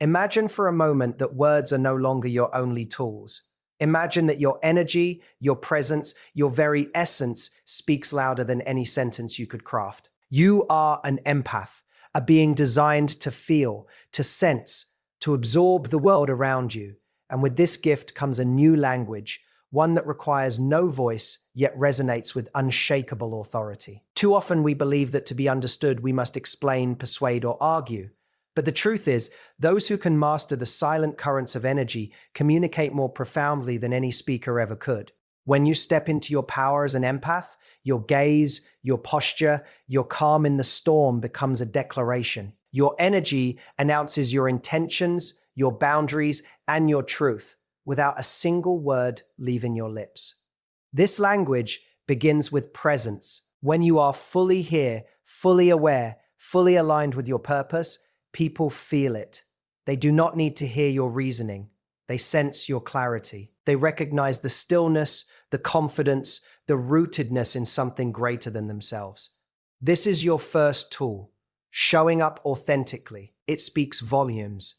Imagine for a moment that words are no longer your only tools. Imagine that your energy, your presence, your very essence speaks louder than any sentence you could craft. You are an empath, a being designed to feel, to sense, to absorb the world around you. And with this gift comes a new language, one that requires no voice, yet resonates with unshakable authority. Too often we believe that to be understood, we must explain, persuade, or argue. But the truth is, those who can master the silent currents of energy communicate more profoundly than any speaker ever could. When you step into your power as an empath, your gaze, your posture, your calm in the storm becomes a declaration. Your energy announces your intentions, your boundaries, and your truth without a single word leaving your lips. This language begins with presence. When you are fully here, fully aware, fully aligned with your purpose, people feel it. They do not need to hear your reasoning. They sense your clarity. They recognize the stillness, the confidence, the rootedness in something greater than themselves. This is your first tool, showing up authentically. It speaks volumes.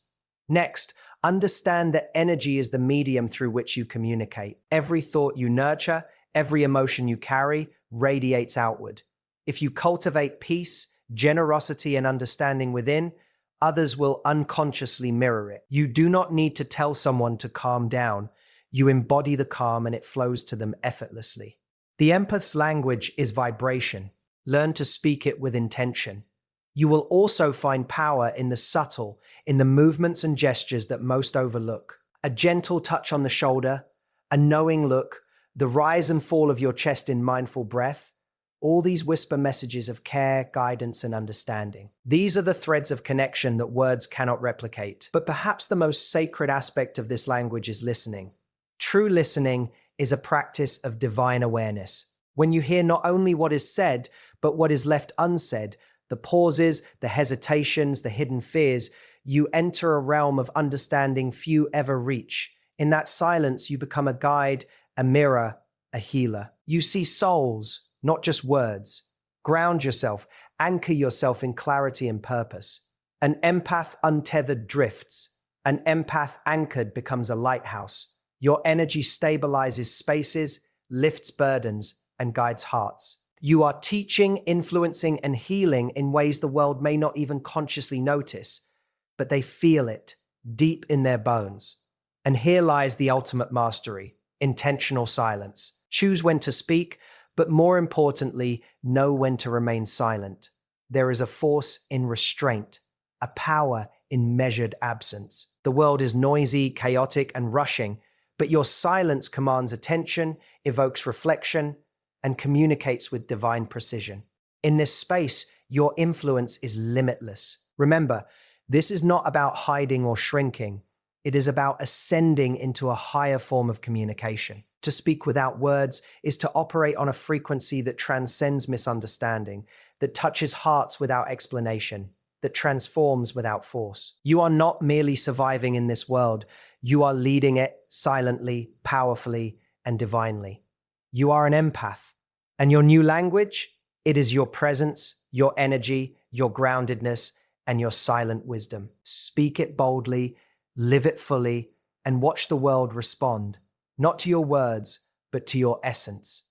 Next, understand that energy is the medium through which you communicate. Every thought you nurture, every emotion you carry, radiates outward. If you cultivate peace, generosity, and understanding within, others will unconsciously mirror it. You do not need to tell someone to calm down. You embody the calm and it flows to them effortlessly. The empath's language is vibration. Learn to speak it with intention. You will also find power in the subtle, in the movements and gestures that most overlook. A gentle touch on the shoulder, a knowing look, the rise and fall of your chest in mindful breath. All these whisper messages of care, guidance, and understanding. These are the threads of connection that words cannot replicate. But perhaps the most sacred aspect of this language is listening. True listening is a practice of divine awareness. When you hear not only what is said, but what is left unsaid, the pauses, the hesitations, the hidden fears, you enter a realm of understanding few ever reach. In that silence, you become a guide, a mirror, a healer. You see souls, not just words. Ground yourself, anchor yourself in clarity and purpose. An empath untethered drifts. An empath anchored becomes a lighthouse. Your energy stabilizes spaces, lifts burdens, and guides hearts. You are teaching, influencing, and healing in ways the world may not even consciously notice, but they feel it deep in their bones. And here lies the ultimate mastery: intentional silence. Choose when to speak, but more importantly, know when to remain silent. There is a force in restraint, a power in measured absence. The world is noisy, chaotic, and rushing, but your silence commands attention, evokes reflection, and communicates with divine precision. In this space, your influence is limitless. Remember, this is not about hiding or shrinking. It is about ascending into a higher form of communication. To speak without words is to operate on a frequency that transcends misunderstanding, that touches hearts without explanation, that transforms without force. You are not merely surviving in this world. You are leading it silently, powerfully, and divinely. You are an empath. And your new language? It is your presence, your energy, your groundedness, and your silent wisdom. Speak it boldly, live it fully, and watch the world respond, not to your words, but to your essence.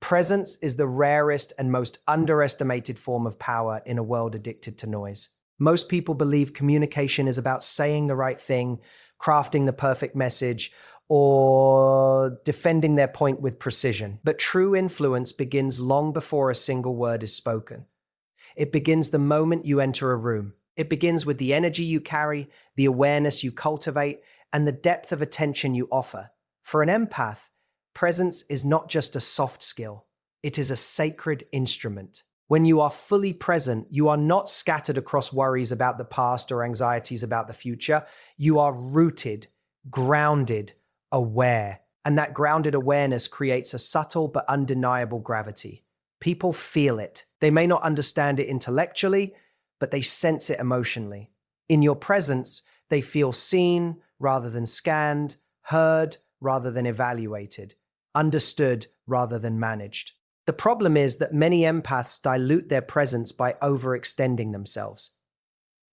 Presence is the rarest and most underestimated form of power in a world addicted to noise. Most people believe communication is about saying the right thing, crafting the perfect message, or defending their point with precision. But true influence begins long before a single word is spoken. It begins the moment you enter a room. It begins with the energy you carry, the awareness you cultivate, and the depth of attention you offer. For an empath, presence is not just a soft skill. It is a sacred instrument. When you are fully present, you are not scattered across worries about the past or anxieties about the future. You are rooted, grounded, aware. And that grounded awareness creates a subtle but undeniable gravity. People feel it. They may not understand it intellectually, but they sense it emotionally. In your presence, they feel seen rather than scanned, heard rather than evaluated, understood rather than managed. The problem is that many empaths dilute their presence by overextending themselves.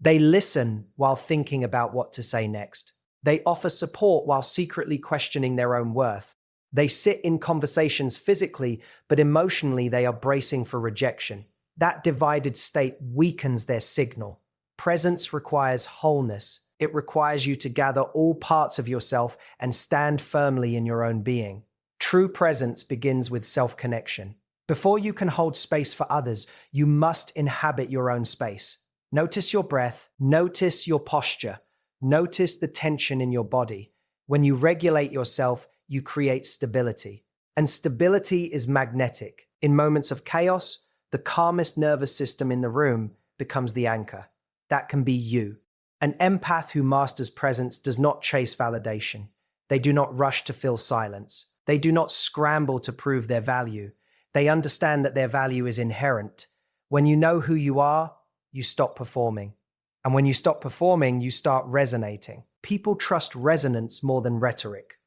They listen while thinking about what to say next. They offer support while secretly questioning their own worth. They sit in conversations physically, but emotionally they are bracing for rejection. That divided state weakens their signal. Presence requires wholeness. It requires you to gather all parts of yourself and stand firmly in your own being. True presence begins with self-connection. Before you can hold space for others, you must inhabit your own space. Notice your breath, notice your posture, notice the tension in your body. When you regulate yourself, you create stability. And stability is magnetic. In moments of chaos, the calmest nervous system in the room becomes the anchor. That can be you. An empath who masters presence does not chase validation. They do not rush to fill silence. They do not scramble to prove their value. They understand that their value is inherent. When you know who you are, you stop performing. And when you stop performing, you start resonating. People trust resonance more than rhetoric.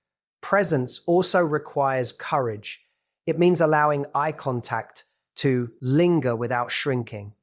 Presence also requires courage. It means allowing eye contact to linger without shrinking.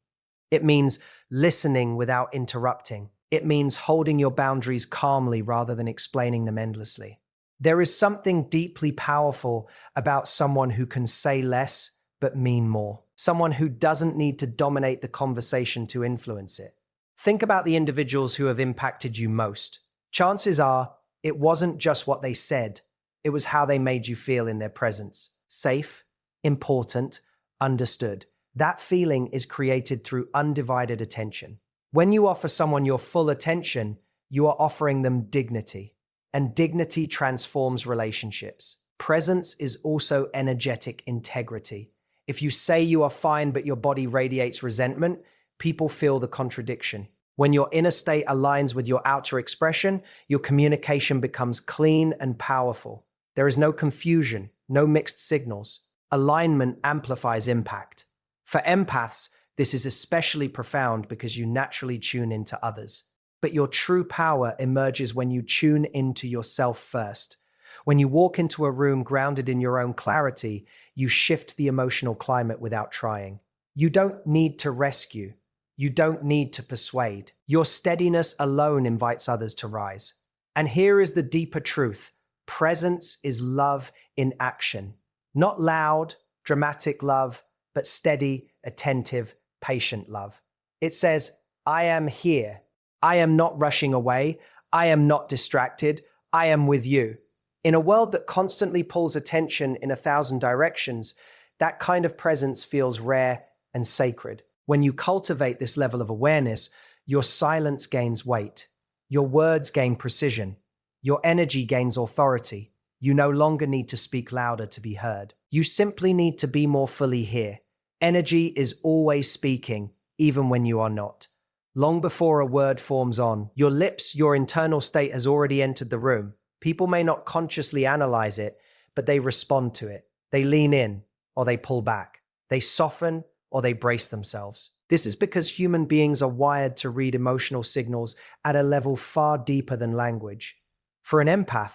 It means listening without interrupting. It means holding your boundaries calmly rather than explaining them endlessly. There is something deeply powerful about someone who can say less but mean more. Someone who doesn't need to dominate the conversation to influence it. Think about the individuals who have impacted you most. Chances are, it wasn't just what they said, it was how they made you feel in their presence. Safe, important, understood. That feeling is created through undivided attention. When you offer someone your full attention, you are offering them dignity. And dignity transforms relationships. Presence is also energetic integrity. If you say you are fine but your body radiates resentment, people feel the contradiction. When your inner state aligns with your outer expression, your communication becomes clean and powerful. There is no confusion, no mixed signals. Alignment amplifies impact. For empaths, this is especially profound because you naturally tune into others. But your true power emerges when you tune into yourself first. When you walk into a room grounded in your own clarity, you shift the emotional climate without trying. You don't need to rescue. You don't need to persuade. Your steadiness alone invites others to rise. And here is the deeper truth. Presence is love in action. Not loud, dramatic love, but steady, attentive, patient love. It says, I am here. I am not rushing away. I am not distracted. I am with you. In a world that constantly pulls attention in 1,000 directions, that kind of presence feels rare and sacred. When you cultivate this level of awareness, your silence gains weight. Your words gain precision. Your energy gains authority. You no longer need to speak louder to be heard. You simply need to be more fully here. Energy is always speaking, even when you are not. Long before a word forms on your lips, your internal state has already entered the room. People may not consciously analyze it, but they respond to it. They lean in, or they pull back. They soften, or they brace themselves. This is because human beings are wired to read emotional signals at a level far deeper than language. For an empath,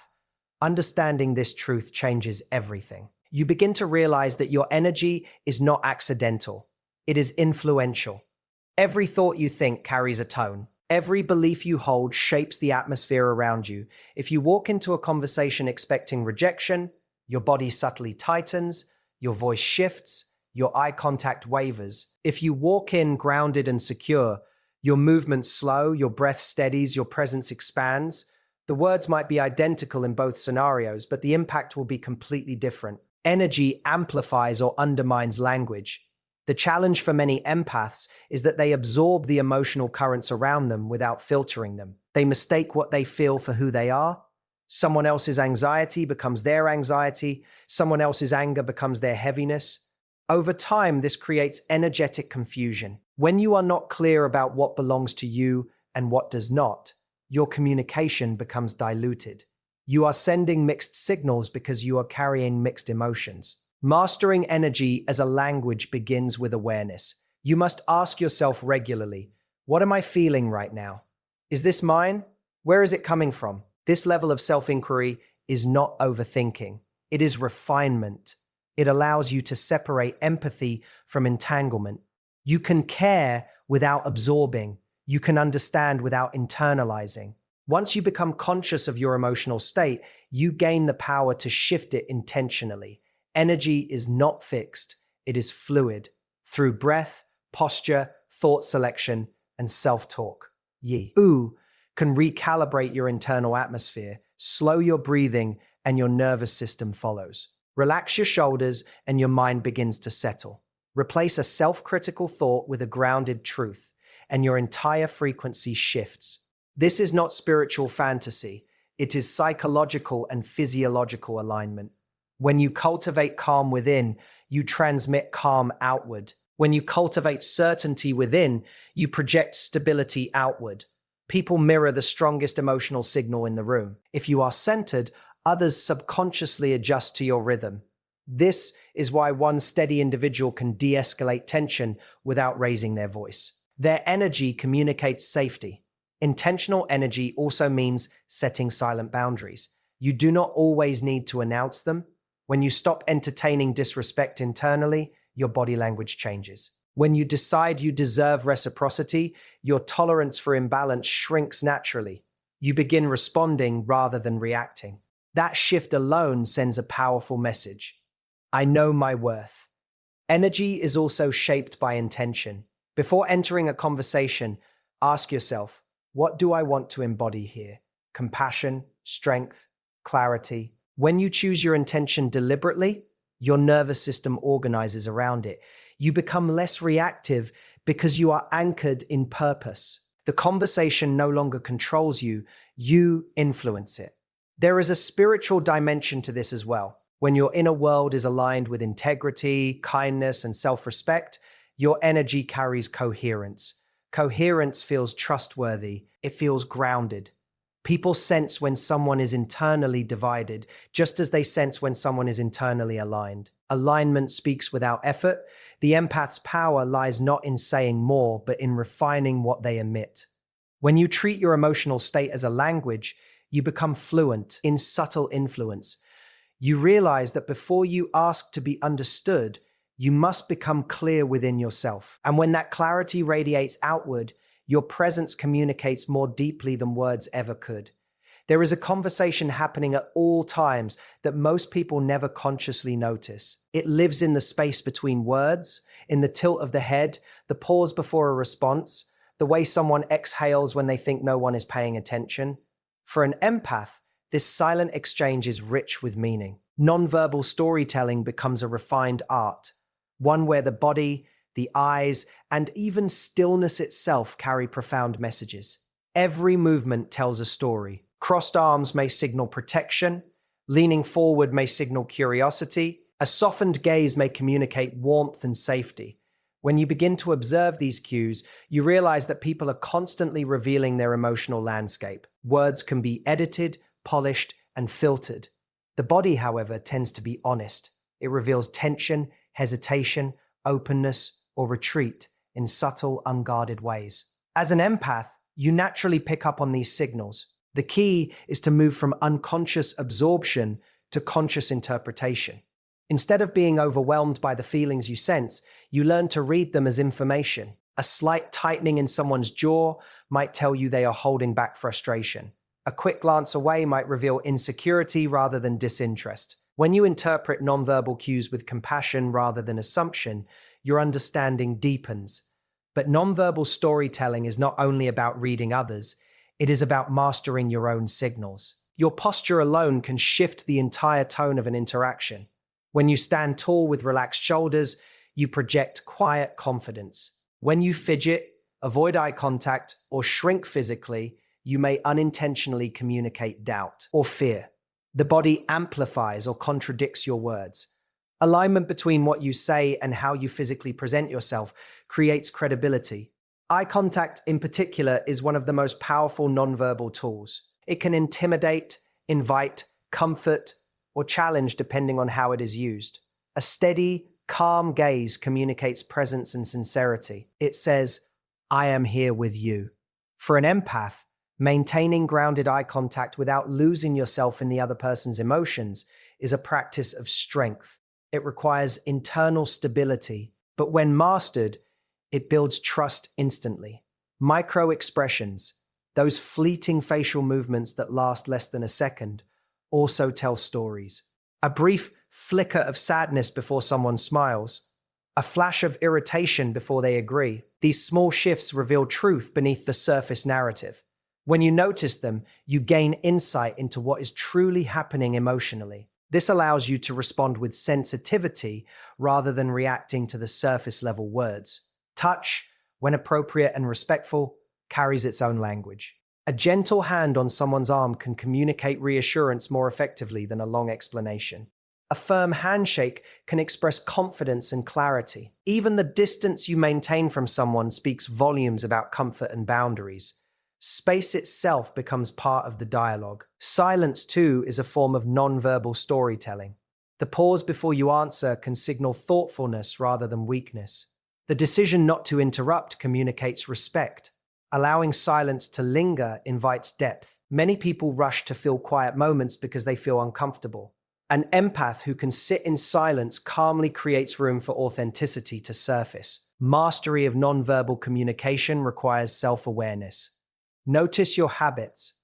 understanding this truth changes everything. You begin to realize that your energy is not accidental. It is influential. Every thought you think carries a tone. Every belief you hold shapes the atmosphere around you. If you walk into a conversation expecting rejection, your body subtly tightens, your voice shifts, your eye contact wavers. If you walk in grounded and secure, your movements slow, your breath steadies, your presence expands. The words might be identical in both scenarios, but the impact will be completely different. Energy amplifies or undermines language. The challenge for many empaths is that they absorb the emotional currents around them without filtering them. They mistake what they feel for who they are. Someone else's anxiety becomes their anxiety. Someone else's anger becomes their heaviness. Over time, this creates energetic confusion. When you are not clear about what belongs to you and what does not, your communication becomes diluted. You are sending mixed signals because you are carrying mixed emotions. Mastering energy as a language begins with awareness. You must ask yourself regularly, what am I feeling right now? Is this mine? Where is it coming from? This level of self-inquiry is not overthinking. It is refinement. It allows you to separate empathy from entanglement. You can care without absorbing. You can understand without internalizing. Once you become conscious of your emotional state, you gain the power to shift it intentionally. Energy is not fixed, it is fluid through breath, posture, thought selection, and self-talk. Yi. U can recalibrate your internal atmosphere, slow your breathing, and your nervous system follows. Relax your shoulders and your mind begins to settle. Replace a self-critical thought with a grounded truth, and your entire frequency shifts. This is not spiritual fantasy, it is psychological and physiological alignment. When you cultivate calm within, you transmit calm outward. When you cultivate certainty within, you project stability outward. People mirror the strongest emotional signal in the room. If you are centered, others subconsciously adjust to your rhythm. This is why one steady individual can de-escalate tension without raising their voice. Their energy communicates safety. Intentional energy also means setting silent boundaries. You do not always need to announce them. When you stop entertaining disrespect internally, your body language changes. When you decide you deserve reciprocity, your tolerance for imbalance shrinks naturally. You begin responding rather than reacting. That shift alone sends a powerful message. I know my worth. Energy is also shaped by intention. Before entering a conversation, ask yourself, what do I want to embody here? Compassion, strength, clarity. When you choose your intention deliberately, your nervous system organizes around it. You become less reactive because you are anchored in purpose. The conversation no longer controls you, you influence it. There is a spiritual dimension to this as well. When your inner world is aligned with integrity, kindness, and self-respect, your energy carries coherence. Coherence feels trustworthy. It feels grounded. People sense when someone is internally divided, just as they sense when someone is internally aligned. Alignment speaks without effort. The empath's power lies not in saying more, but in refining what they emit. When you treat your emotional state as a language, you become fluent in subtle influence. You realize that before you ask to be understood, you must become clear within yourself. And when that clarity radiates outward, your presence communicates more deeply than words ever could. There is a conversation happening at all times that most people never consciously notice. It lives in the space between words, in the tilt of the head, the pause before a response, the way someone exhales when they think no one is paying attention. For an empath, this silent exchange is rich with meaning. Nonverbal storytelling becomes a refined art, one where the body, the eyes, and even stillness itself carry profound messages. Every movement tells a story. Crossed arms may signal protection, leaning forward may signal curiosity, a softened gaze may communicate warmth and safety. When you begin to observe these cues, you realize that people are constantly revealing their emotional landscape. Words can be edited, polished, and filtered. The body, however, tends to be honest. It reveals tension, hesitation, openness, or retreat in subtle, unguarded ways. As an empath, you naturally pick up on these signals. The key is to move from unconscious absorption to conscious interpretation. Instead of being overwhelmed by the feelings you sense, you learn to read them as information. A slight tightening in someone's jaw might tell you they are holding back frustration. A quick glance away might reveal insecurity rather than disinterest. When you interpret nonverbal cues with compassion rather than assumption, your understanding deepens. But nonverbal storytelling is not only about reading others, it is about mastering your own signals. Your posture alone can shift the entire tone of an interaction. When you stand tall with relaxed shoulders, you project quiet confidence. When you fidget, avoid eye contact, or shrink physically, you may unintentionally communicate doubt or fear. The body amplifies or contradicts your words. Alignment between what you say and how you physically present yourself creates credibility. Eye contact, in particular, is one of the most powerful nonverbal tools. It can intimidate, invite, comfort, or challenge depending on how it is used. A steady, calm gaze communicates presence and sincerity. It says, I am here with you. For an empath, maintaining grounded eye contact without losing yourself in the other person's emotions is a practice of strength. It requires internal stability, but when mastered, it builds trust instantly. Micro expressions, those fleeting facial movements that last less than a second, also tell stories. A brief flicker of sadness before someone smiles, a flash of irritation before they agree. These small shifts reveal truth beneath the surface narrative. When you notice them, you gain insight into what is truly happening emotionally. This allows you to respond with sensitivity rather than reacting to the surface level words. Touch, when appropriate and respectful, carries its own language. A gentle hand on someone's arm can communicate reassurance more effectively than a long explanation. A firm handshake can express confidence and clarity. Even the distance you maintain from someone speaks volumes about comfort and boundaries. Space itself becomes part of the dialogue. Silence, too, is a form of nonverbal storytelling. The pause before you answer can signal thoughtfulness rather than weakness. The decision not to interrupt communicates respect. Allowing silence to linger invites depth. Many people rush to fill quiet moments because they feel uncomfortable. An empath who can sit in silence calmly creates room for authenticity to surface. Mastery of nonverbal communication requires self-awareness. Notice your habits.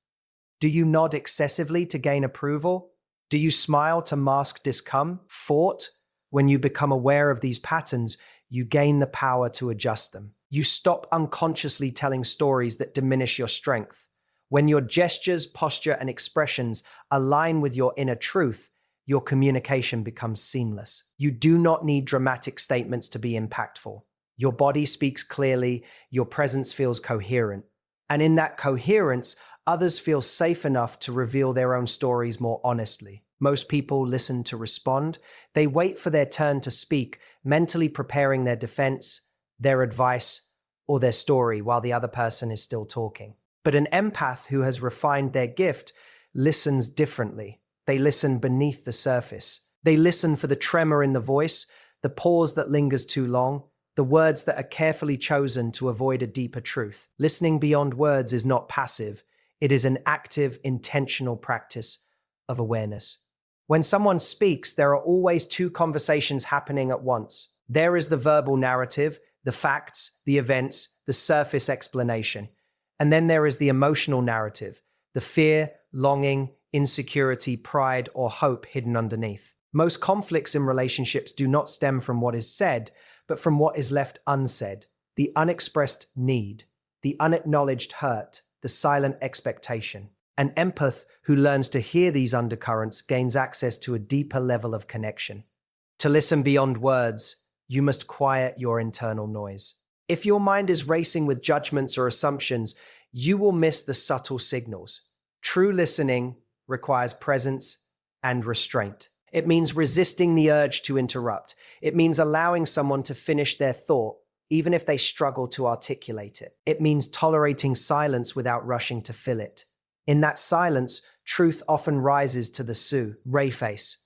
Do you nod excessively to gain approval? Do you smile to mask discomfort? When you become aware of these patterns, you gain the power to adjust them. You stop unconsciously telling stories that diminish your strength. When your gestures, posture, and expressions align with your inner truth, your communication becomes seamless. You do not need dramatic statements to be impactful. Your body speaks clearly, your presence feels coherent. And in that coherence, others feel safe enough to reveal their own stories more honestly. Most people listen to respond. They wait for their turn to speak, mentally preparing their defense, their advice, or their story while the other person is still talking. But an empath who has refined their gift listens differently. They listen beneath the surface. They listen for the tremor in the voice, the pause that lingers too long, the words that are carefully chosen to avoid a deeper truth. Listening beyond words is not passive. It is an active, intentional practice of awareness. When someone speaks, there are always two conversations happening at once. There is the verbal narrative, the facts, the events, the surface explanation. And then there is the emotional narrative, the fear, longing, insecurity, pride, or hope hidden underneath. Most conflicts in relationships do not stem from what is said, but from what is left unsaid, the unexpressed need, the unacknowledged hurt, the silent expectation. An empath who learns to hear these undercurrents gains access to a deeper level of connection. To listen beyond words, you must quiet your internal noise. If your mind is racing with judgments or assumptions, you will miss the subtle signals. True listening requires presence and restraint. It means resisting the urge to interrupt. It means allowing someone to finish their thought, even if they struggle to articulate it. It means tolerating silence without rushing to fill it. In that silence, truth often rises to the ray face.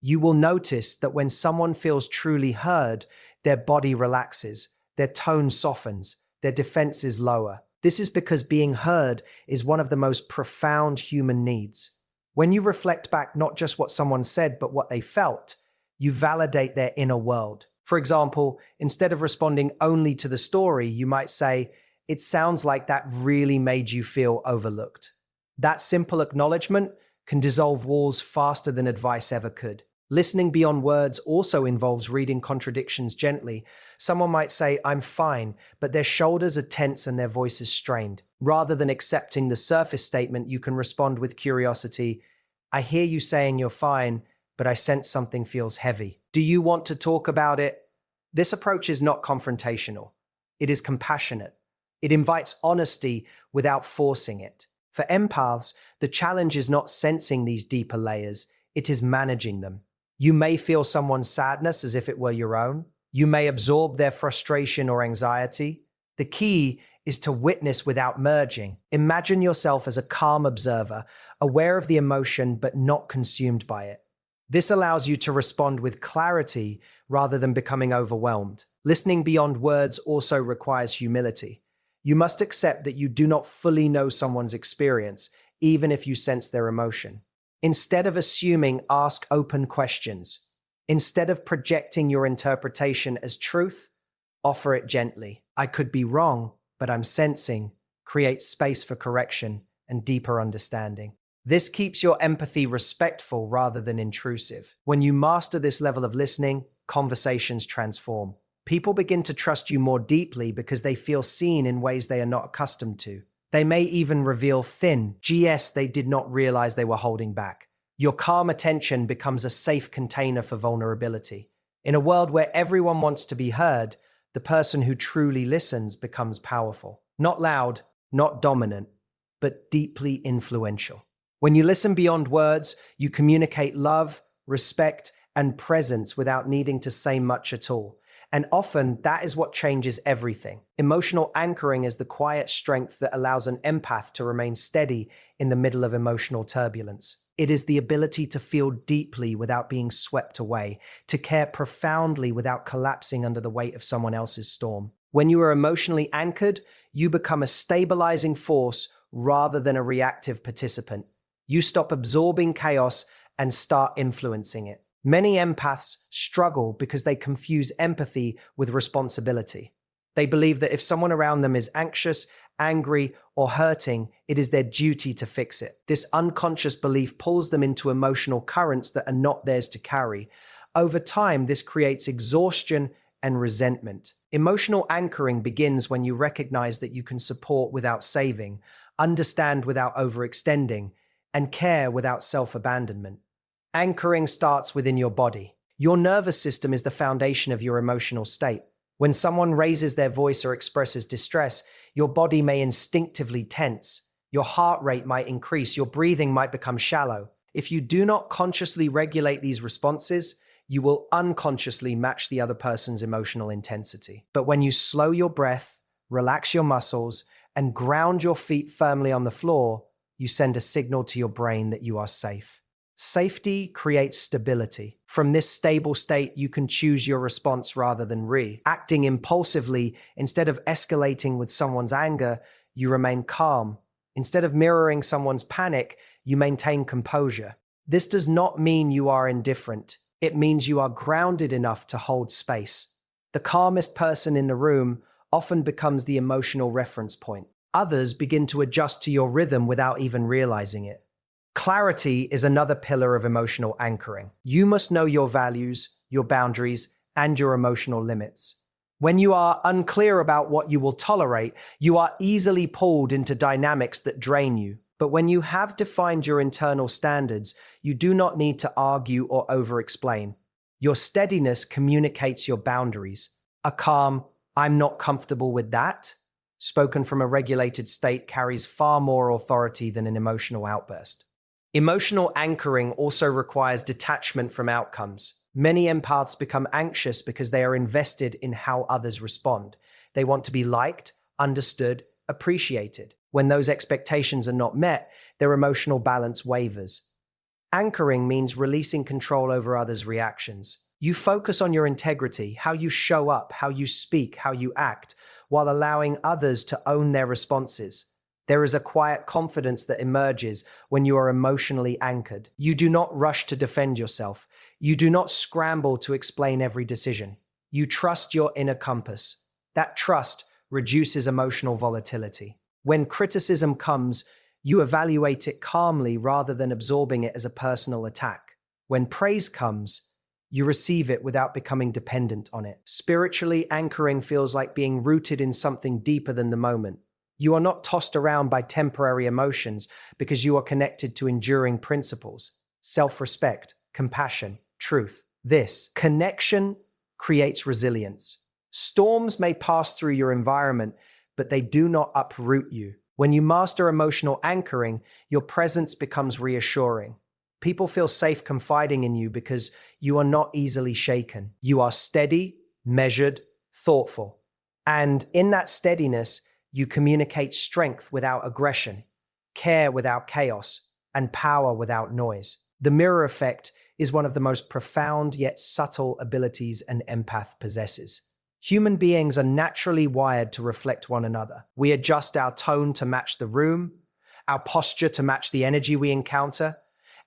You will notice that when someone feels truly heard, their body relaxes, their tone softens, their defenses lower. This is because being heard is one of the most profound human needs. When you reflect back not just what someone said, but what they felt, you validate their inner world. For example, instead of responding only to the story, you might say, "It sounds like that really made you feel overlooked." That simple acknowledgement can dissolve walls faster than advice ever could. Listening beyond words also involves reading contradictions gently. Someone might say, "I'm fine," but their shoulders are tense and their voice is strained. Rather than accepting the surface statement, you can respond with curiosity. "I hear you saying you're fine, but I sense something feels heavy. Do you want to talk about it?" This approach is not confrontational. It is compassionate. It invites honesty without forcing it. For empaths, the challenge is not sensing these deeper layers, it is managing them. You may feel someone's sadness as if it were your own. You may absorb their frustration or anxiety. The key is to witness without merging. Imagine yourself as a calm observer, aware of the emotion but not consumed by it. This allows you to respond with clarity rather than becoming overwhelmed. Listening beyond words also requires humility. You must accept that you do not fully know someone's experience, even if you sense their emotion. Instead of assuming, ask open questions. Instead of projecting your interpretation as truth, offer it gently. "I could be wrong. but I'm sensing creates space for correction and deeper understanding. This keeps your empathy respectful rather than intrusive. When you master this level of listening, conversations transform. People begin to trust you more deeply because they feel seen in ways they are not accustomed to. They may even reveal thin GS they did not realize they were holding back. Your calm attention becomes a safe container for vulnerability. In a world where everyone wants to be heard, the person who truly listens becomes powerful. Not loud, not dominant, but deeply influential. When you listen beyond words, you communicate love, respect, and presence without needing to say much at all. And often, that is what changes everything. Emotional anchoring is the quiet strength that allows an empath to remain steady in the middle of emotional turbulence. It is the ability to feel deeply without being swept away, to care profoundly without collapsing under the weight of someone else's storm. When you are emotionally anchored, you become a stabilizing force rather than a reactive participant. You stop absorbing chaos and start influencing it. Many empaths struggle because they confuse empathy with responsibility. They believe that if someone around them is anxious, angry, or hurting, it is their duty to fix it. This unconscious belief pulls them into emotional currents that are not theirs to carry. Over time, this creates exhaustion and resentment. Emotional anchoring begins when you recognize that you can support without saving, understand without overextending, and care without self-abandonment. Anchoring starts within your body. Your nervous system is the foundation of your emotional state. When someone raises their voice or expresses distress, your body may instinctively tense. Your heart rate might increase. Your breathing might become shallow. If you do not consciously regulate these responses, you will unconsciously match the other person's emotional intensity. But when you slow your breath, relax your muscles, and ground your feet firmly on the floor, you send a signal to your brain that you are safe. Safety creates stability. From this stable state, you can choose your response rather than reacting impulsively. Instead of escalating with someone's anger, you remain calm. Instead of mirroring someone's panic, you maintain composure. This does not mean you are indifferent. It means you are grounded enough to hold space. The calmest person in the room often becomes the emotional reference point. Others begin to adjust to your rhythm without even realizing it. Clarity is another pillar of emotional anchoring. You must know your values, your boundaries, and your emotional limits. When you are unclear about what you will tolerate, you are easily pulled into dynamics that drain you. But when you have defined your internal standards, you do not need to argue or over-explain. Your steadiness communicates your boundaries. A calm, "I'm not comfortable with that," spoken from a regulated state carries far more authority than an emotional outburst. Emotional anchoring also requires detachment from outcomes. Many empaths become anxious because they are invested in how others respond. They want to be liked, understood, appreciated. When those expectations are not met, their emotional balance wavers. Anchoring means releasing control over others' reactions. You focus on your integrity, how you show up, how you speak, how you act, while allowing others to own their responses. There is a quiet confidence that emerges when you are emotionally anchored. You do not rush to defend yourself. You do not scramble to explain every decision. You trust your inner compass. That trust reduces emotional volatility. When criticism comes, you evaluate it calmly rather than absorbing it as a personal attack. When praise comes, you receive it without becoming dependent on it. Spiritually, anchoring feels like being rooted in something deeper than the moment. You are not tossed around by temporary emotions because you are connected to enduring principles: self-respect, compassion, truth. This connection creates resilience. Storms may pass through your environment, but they do not uproot you. When you master emotional anchoring, your presence becomes reassuring. People feel safe confiding in you because you are not easily shaken. You are steady, measured, thoughtful. And in that steadiness, you communicate strength without aggression, care without chaos, and power without noise. The mirror effect is one of the most profound yet subtle abilities an empath possesses. Human beings are naturally wired to reflect one another. We adjust our tone to match the room, our posture to match the energy we encounter,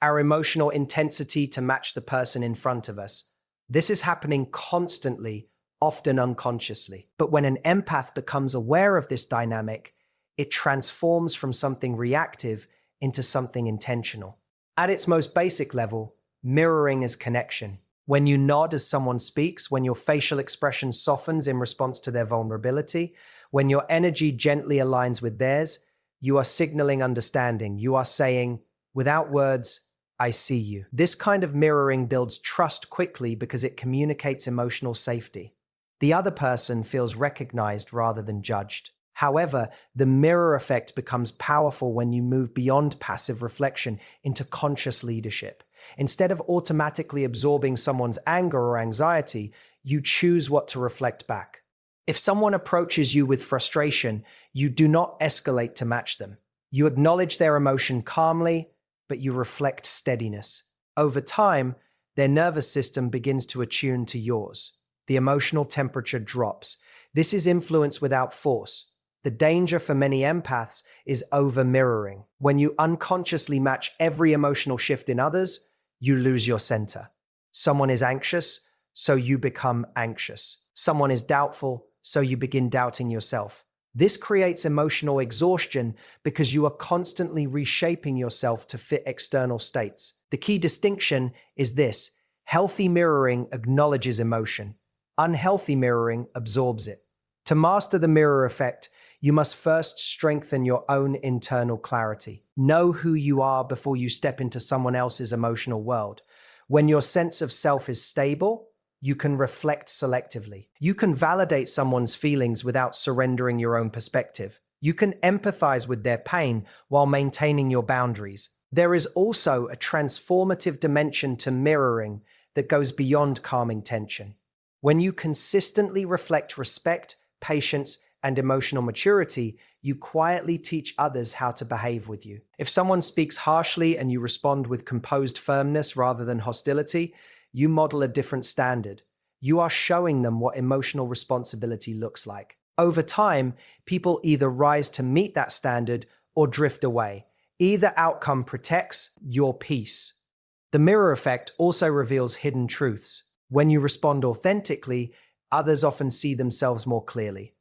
our emotional intensity to match the person in front of us. This is happening constantly, often unconsciously. But when an empath becomes aware of this dynamic, it transforms from something reactive into something intentional. At its most basic level, mirroring is connection. When you nod as someone speaks, when your facial expression softens in response to their vulnerability, when your energy gently aligns with theirs, you are signaling understanding. You are saying, without words, I see you. This kind of mirroring builds trust quickly because it communicates emotional safety. The other person feels recognized rather than judged. However, the mirror effect becomes powerful when you move beyond passive reflection into conscious leadership. Instead of automatically absorbing someone's anger or anxiety, you choose what to reflect back. If someone approaches you with frustration, you do not escalate to match them. You acknowledge their emotion calmly, but you reflect steadiness. Over time, their nervous system begins to attune to yours. The emotional temperature drops. This is influence without force. The danger for many empaths is over-mirroring. When you unconsciously match every emotional shift in others, you lose your center. Someone is anxious, so you become anxious. Someone is doubtful, so you begin doubting yourself. This creates emotional exhaustion because you are constantly reshaping yourself to fit external states. The key distinction is this: healthy mirroring acknowledges emotion. Unhealthy mirroring absorbs it. To master the mirror effect, you must first strengthen your own internal clarity. Know who you are before you step into someone else's emotional world. When your sense of self is stable, you can reflect selectively. You can validate someone's feelings without surrendering your own perspective. You can empathize with their pain while maintaining your boundaries. There is also a transformative dimension to mirroring that goes beyond calming tension. When you consistently reflect respect, patience, and emotional maturity, you quietly teach others how to behave with you. If someone speaks harshly and you respond with composed firmness rather than hostility, you model a different standard. You are showing them what emotional responsibility looks like. Over time, people either rise to meet that standard or drift away. Either outcome protects your peace. The mirror effect also reveals hidden truths. When you respond authentically, others often see themselves more clearly.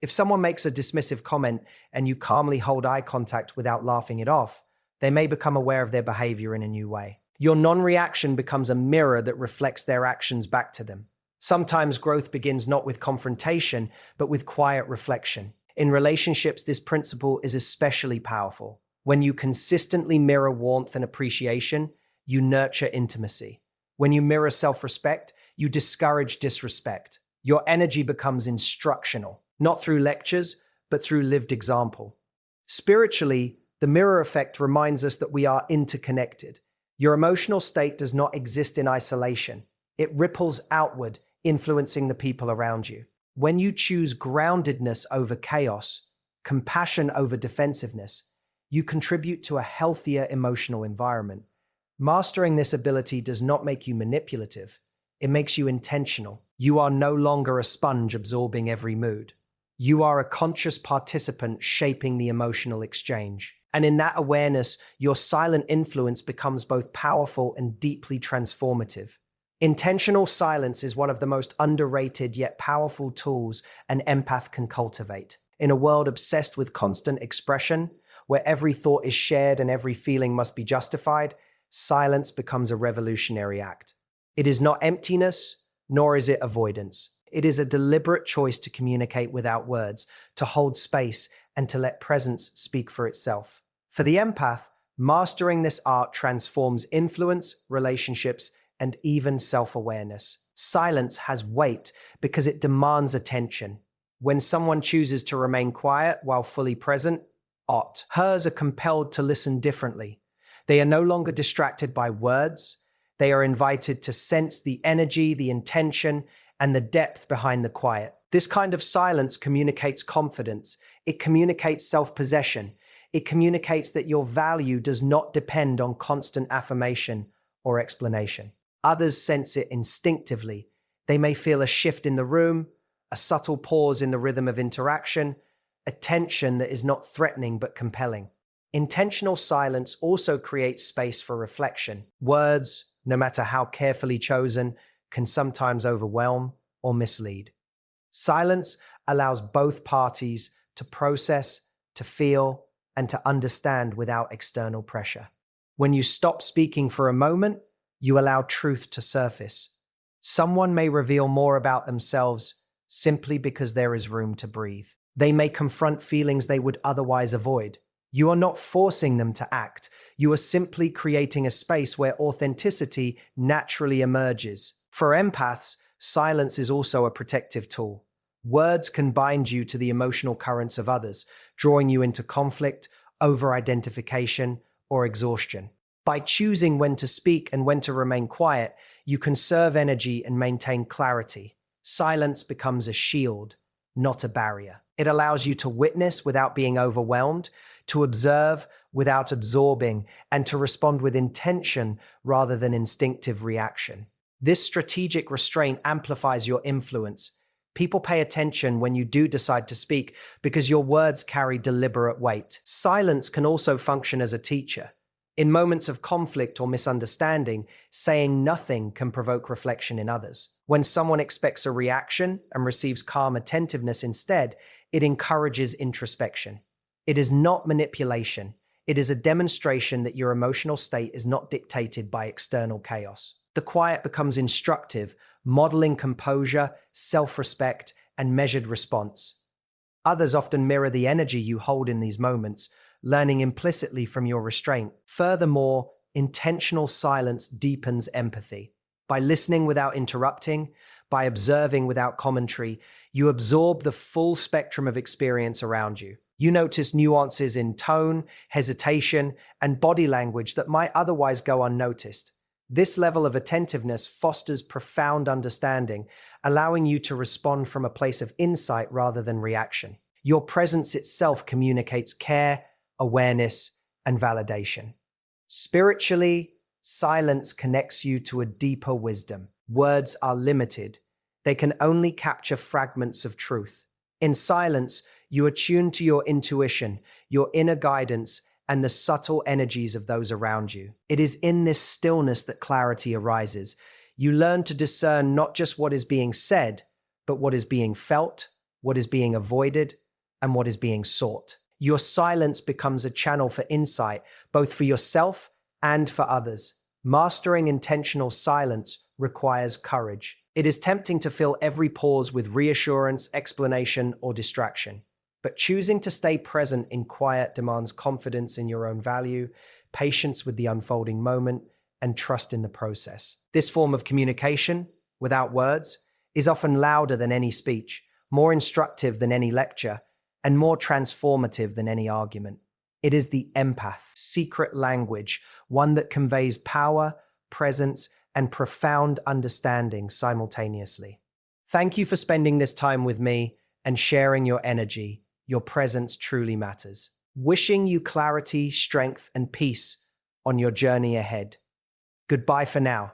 If someone makes a dismissive comment and you calmly hold eye contact without laughing it off, they may become aware of their behavior in a new way. Your non-reaction becomes a mirror that reflects their actions back to them. Sometimes growth begins not with confrontation, but with quiet reflection. In relationships, this principle is especially powerful. When you consistently mirror warmth and appreciation, you nurture intimacy. When you mirror self-respect, you discourage disrespect. Your energy becomes instructional, not through lectures, but through lived example. Spiritually, the mirror effect reminds us that we are interconnected. Your emotional state does not exist in isolation. It ripples outward, influencing the people around you. When you choose groundedness over chaos, compassion over defensiveness, you contribute to a healthier emotional environment. Mastering this ability does not make you manipulative. It makes you intentional. You are no longer a sponge absorbing every mood. You are a conscious participant shaping the emotional exchange. And in that awareness, your silent influence becomes both powerful and deeply transformative. Intentional silence is one of the most underrated yet powerful tools an empath can cultivate. In a world obsessed with constant expression, where every thought is shared and every feeling must be justified, silence becomes a revolutionary act. It is not emptiness, nor is it avoidance. It is a deliberate choice to communicate without words, to hold space, and to let presence speak for itself. For the empath, mastering this art transforms influence, relationships, and even self-awareness. Silence has weight because it demands attention. When someone chooses to remain quiet while fully present, hers are compelled to listen differently. They are no longer distracted by words. They are invited to sense the energy, the intention, and the depth behind the quiet. This kind of silence communicates confidence. It communicates self-possession. It communicates that your value does not depend on constant affirmation or explanation. Others sense it instinctively. They may feel a shift in the room, a subtle pause in the rhythm of interaction, a tension that is not threatening but compelling. Intentional silence also creates space for reflection. Words, no matter how carefully chosen, can sometimes overwhelm or mislead. Silence allows both parties to process, to feel, and to understand without external pressure. When you stop speaking for a moment, you allow truth to surface. Someone may reveal more about themselves simply because there is room to breathe. They may confront feelings they would otherwise avoid. You are not forcing them to act. You are simply creating a space where authenticity naturally emerges. For empaths, silence is also a protective tool. Words can bind you to the emotional currents of others, drawing you into conflict, over-identification, or exhaustion. By choosing when to speak and when to remain quiet, you conserve energy and maintain clarity. Silence becomes a shield, not a barrier. It allows you to witness without being overwhelmed, to observe without absorbing, and to respond with intention rather than instinctive reaction. This strategic restraint amplifies your influence. People pay attention when you do decide to speak because your words carry deliberate weight. Silence can also function as a teacher. In moments of conflict or misunderstanding, saying nothing can provoke reflection in others. When someone expects a reaction and receives calm attentiveness instead, it encourages introspection. It is not manipulation. It is a demonstration that your emotional state is not dictated by external chaos. The quiet becomes instructive, modeling composure, self-respect, and measured response. Others often mirror the energy you hold in these moments, learning implicitly from your restraint. Furthermore, intentional silence deepens empathy. By listening without interrupting, by observing without commentary, you absorb the full spectrum of experience around you. You notice nuances in tone, hesitation, and body language that might otherwise go unnoticed. This level of attentiveness fosters profound understanding, allowing you to respond from a place of insight rather than reaction. Your presence itself communicates care, awareness, and validation. Spiritually, silence connects you to a deeper wisdom. Words are limited. They can only capture fragments of truth. In silence, you attune to your intuition, your inner guidance, and the subtle energies of those around you. It is in this stillness that clarity arises. You learn to discern not just what is being said, but what is being felt, what is being avoided, and what is being sought. Your silence becomes a channel for insight, both for yourself and for others. Mastering intentional silence requires courage. It is tempting to fill every pause with reassurance, explanation, or distraction. But choosing to stay present in quiet demands confidence in your own value, patience with the unfolding moment, and trust in the process. This form of communication, without words, is often louder than any speech, more instructive than any lecture, and more transformative than any argument. It is the empath's secret language, one that conveys power, presence, and profound understanding simultaneously. Thank you for spending this time with me and sharing your energy. Your presence truly matters. Wishing you clarity, strength, and peace on your journey ahead. Goodbye for now.